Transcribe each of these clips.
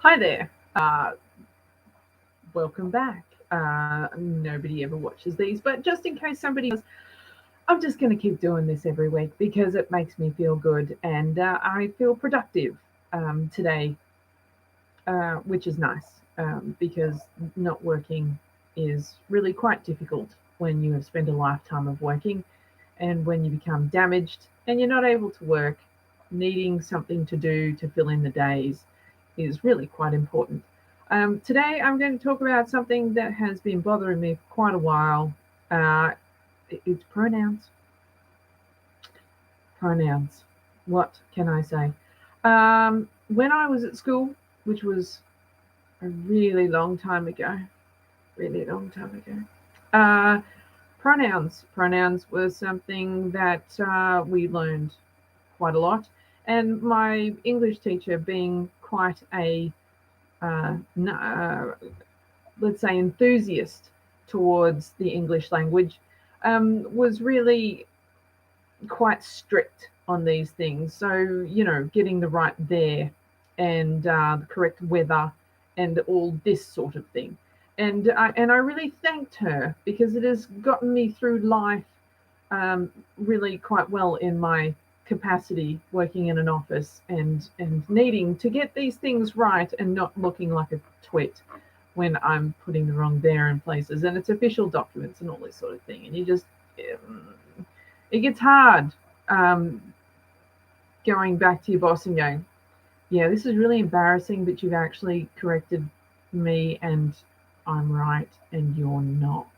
Hi there. Welcome back. Nobody ever watches these, but just in case somebody does, I'm just going to keep doing this every week because it makes me feel good and I feel productive today, which is nice because not working is really quite difficult when you have spent a lifetime of working, and when you become damaged and you're not able to work, needing something to do to fill in the days is really quite important. Today, I'm going to talk about something that has been bothering me for quite a while. Uh, it's pronouns. Pronouns. What can I say? When I was at school, which was a really long time ago, really long time ago, uh, pronouns was something that we learned quite a lot. And my English teacher, being quite a uh, let's say, enthusiast towards the English language, was really quite strict on these things. So, getting the right there and the correct weather and all this sort of thing. And I really thanked her because it has gotten me through life really quite well in my capacity working in an office and needing to get these things right and not looking like a twit when I'm putting the wrong there in places, and it's official documents and all this sort of thing, and it gets hard um, going back to your boss and going, yeah, this is really embarrassing, but you've actually corrected me and I'm right and you're not.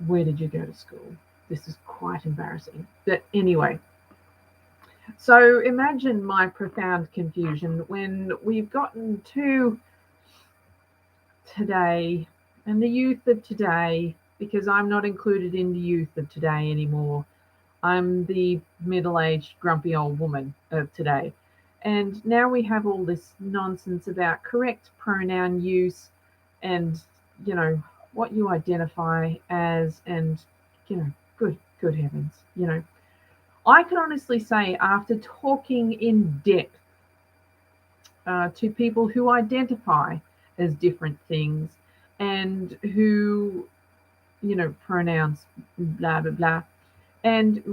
Where did you go to school? This is quite embarrassing. But anyway, so imagine my profound confusion when we've gotten to today and the youth of today, because I'm not included in the youth of today anymore. I'm the middle aged, grumpy old woman of today. And now we have all this nonsense about correct pronoun use and, you know, what you identify as, and, good heavens, I can honestly say, after talking in depth to people who identify as different things and who, pronounce blah, blah, blah. And,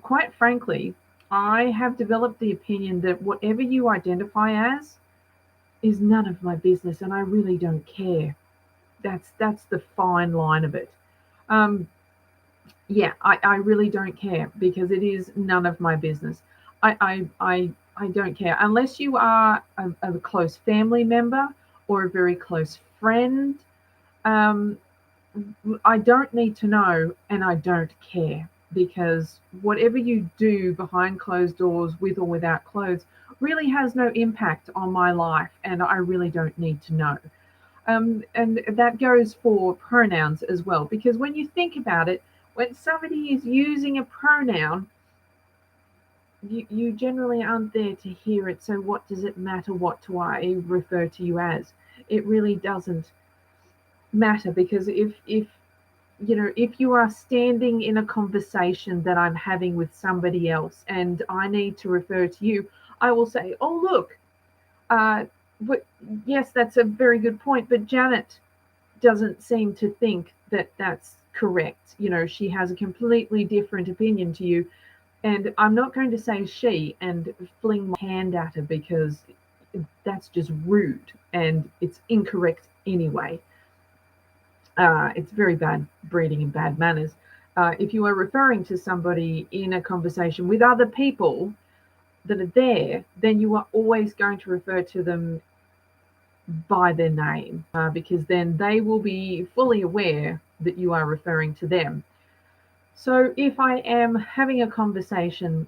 quite frankly, I have developed the opinion that whatever you identify as is none of my business, and I really don't care. That's the fine line of it. Um, yeah, I really don't care because it is none of my business. I don't care unless you are a close family member or a very close friend. Um, I don't need to know, and I don't care, because whatever you do behind closed doors, with or without clothes, really has no impact on my life, and I really don't need to know. And that goes for pronouns as well, because when you think about it, when somebody is using a pronoun, you generally aren't there to hear it. So what does it matter what do I refer to you as? It really doesn't matter, because if you are standing in a conversation that I'm having with somebody else and I need to refer to you, I will say, oh, look, uh, but yes, that's a very good point, but Janet doesn't seem to think that that's correct. She has a completely different opinion to you. And I'm not going to say she and fling my hand at her, because that's just rude and it's incorrect anyway. It's very bad breeding and bad manners. If you are referring to somebody in a conversation with other people that are there, then you are always going to refer to them by their name, because then they will be fully aware that you are referring to them. So if I am having a conversation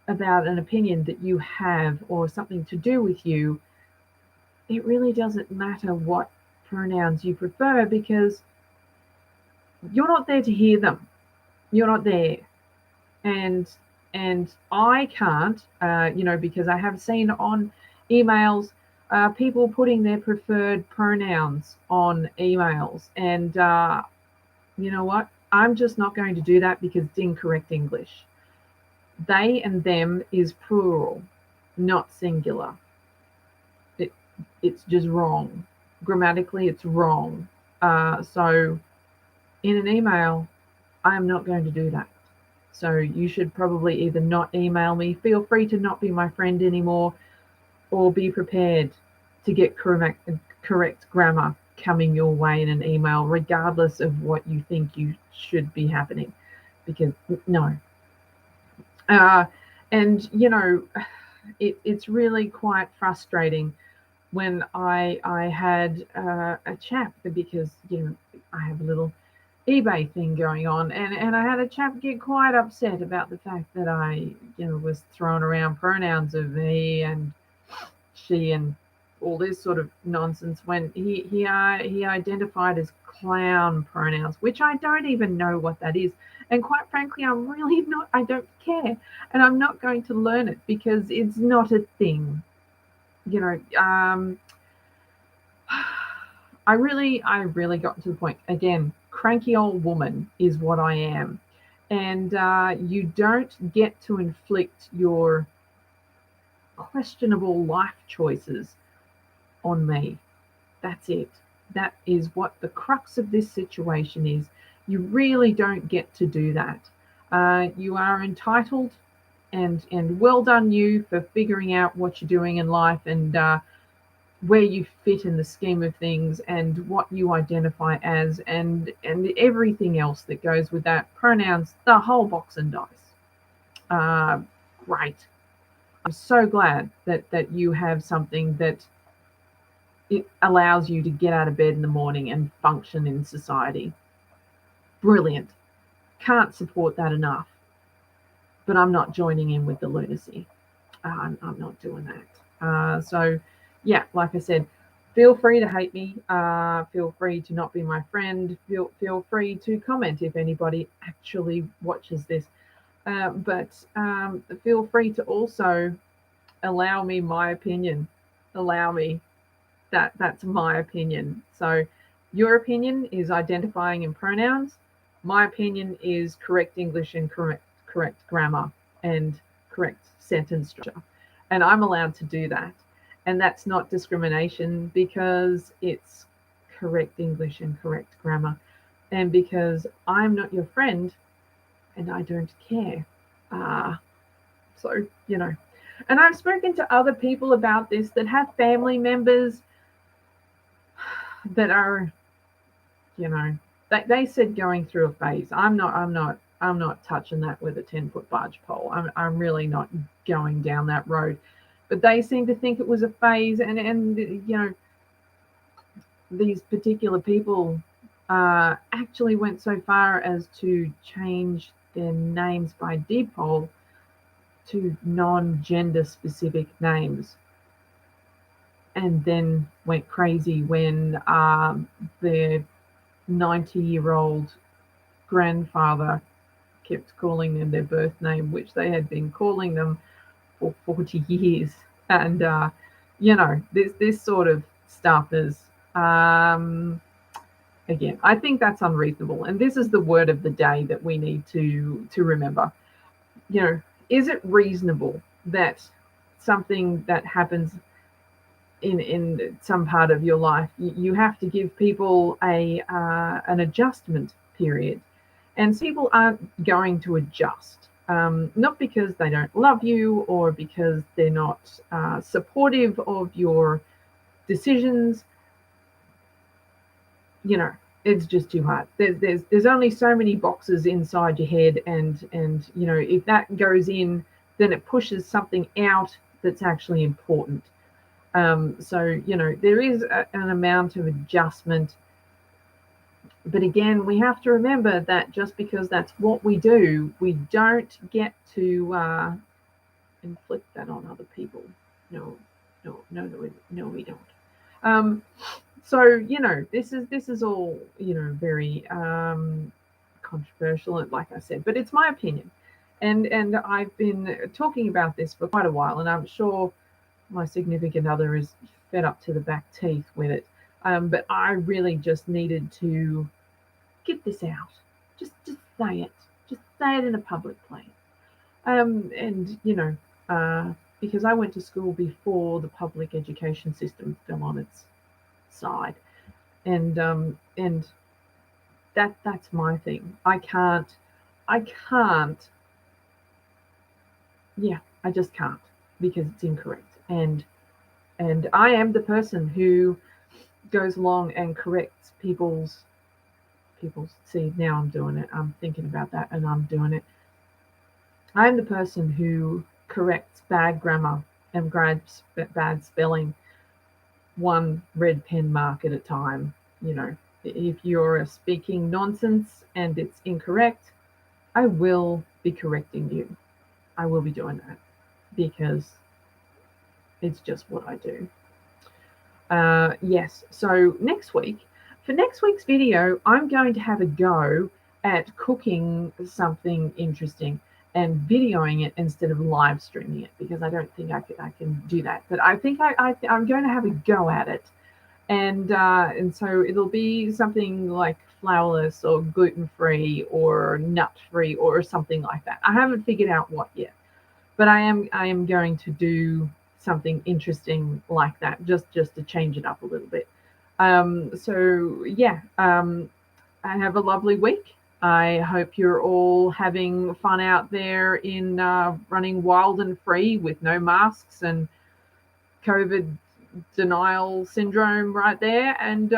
about an opinion that you have or something to do with you, it really doesn't matter what pronouns you prefer, because you're not there to hear them. You're not there. And I can't, because I have seen on emails people putting their preferred pronouns on emails, and you know what? I'm just not going to do that because it's incorrect English. They and them is plural, not singular. It's just wrong. Grammatically, it's wrong. So in an email, I am not going to do that. So you should probably either not email me, feel free to not be my friend anymore, or be prepared to get correct grammar coming your way in an email, regardless of what you think you should be happening. Because no. Uh, and, it's really quite frustrating when I had a chap, because I have a little eBay thing going on, and I had a chap get quite upset about the fact that I was throwing around pronouns of he and she and all this sort of nonsense, when he identified as clown pronouns, which I don't even know what that is. And quite frankly, I don't care, and I'm not going to learn it because it's not a thing. you know um I really got to the point. Again, cranky old woman is what I am. And you don't get to inflict your questionable life choices on me. That's it. That is what the crux of this situation is. You really don't get to do that. You are entitled, and well done you for figuring out what you're doing in life, and where you fit in the scheme of things, and what you identify as, and everything else that goes with that. Pronouns, the whole box and dice. Uh, Great. I'm so glad that you have something that it allows you to get out of bed in the morning and function in society. Brilliant. Can't support that enough. But I'm not joining in with the lunacy. I'm not doing that. So, yeah, like I said, feel free to hate me. Feel free to not be my friend. Feel free to comment if anybody actually watches this. But feel free to also allow me my opinion. Allow me that's my opinion. So your opinion is identifying in pronouns. My opinion is correct English and correct grammar and correct sentence structure. And I'm allowed to do that. And that's not discrimination, because it's correct English and correct grammar. And because I'm not your friend and I don't care. Uh, so. And I've spoken to other people about this that have family members that are, you know, they said going through a phase. I'm not touching that with a 10-foot barge pole. I'm really not going down that road. But they seem to think it was a phase, and these particular people actually went so far as to change their names by default to non-gender specific names, and then went crazy when their 90-year-old grandfather kept calling them their birth name, which they had been calling them for 40 years. And, this sort of stuff is, again, I think that's unreasonable. And this is the word of the day that we need to remember. Is it reasonable that something that happens in some part of your life, you have to give people an adjustment period, and people aren't going to adjust, not because they don't love you or because they're not supportive of your decisions. It's just too hard. There's only so many boxes inside your head, and if that goes in, then it pushes something out that's actually important. So, there is an amount of adjustment. But again, we have to remember that just because that's what we do, we don't get to inflict that on other people. No, no, no, no, no, we don't. So, this is all, very controversial, like I said, but it's my opinion. And I've been talking about this for quite a while, and I'm sure my significant other is fed up to the back teeth with it. But I really just needed to get this out. Just say it. Just say it in a public place. And uh, because I went to school before the public education system fell on its side, and that's my thing. I can't, yeah, I just can't, because it's incorrect. And I am the person who goes along and corrects people's, see, now I'm doing it. I'm thinking about that and I'm doing it. I'm the person who corrects bad grammar and bad spelling, one red pen mark at a time. You know, if you're speaking nonsense and it's incorrect, I will be correcting you. I will be doing that because it's just what I do. Yes, so for next week's video, I'm going to have a go at cooking something interesting and videoing it instead of live streaming it, because I don't think I can do that. But I think I'm going to have a go at it. And so it'll be something like flourless or gluten-free or nut-free or something like that. I haven't figured out what yet, but I am going to do something interesting like that, just to change it up a little bit. So yeah, I have a lovely week. I hope you're all having fun out there in running wild and free with no masks and COVID denial syndrome right there. And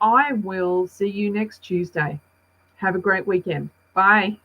I will see you next Tuesday. Have a great weekend. Bye.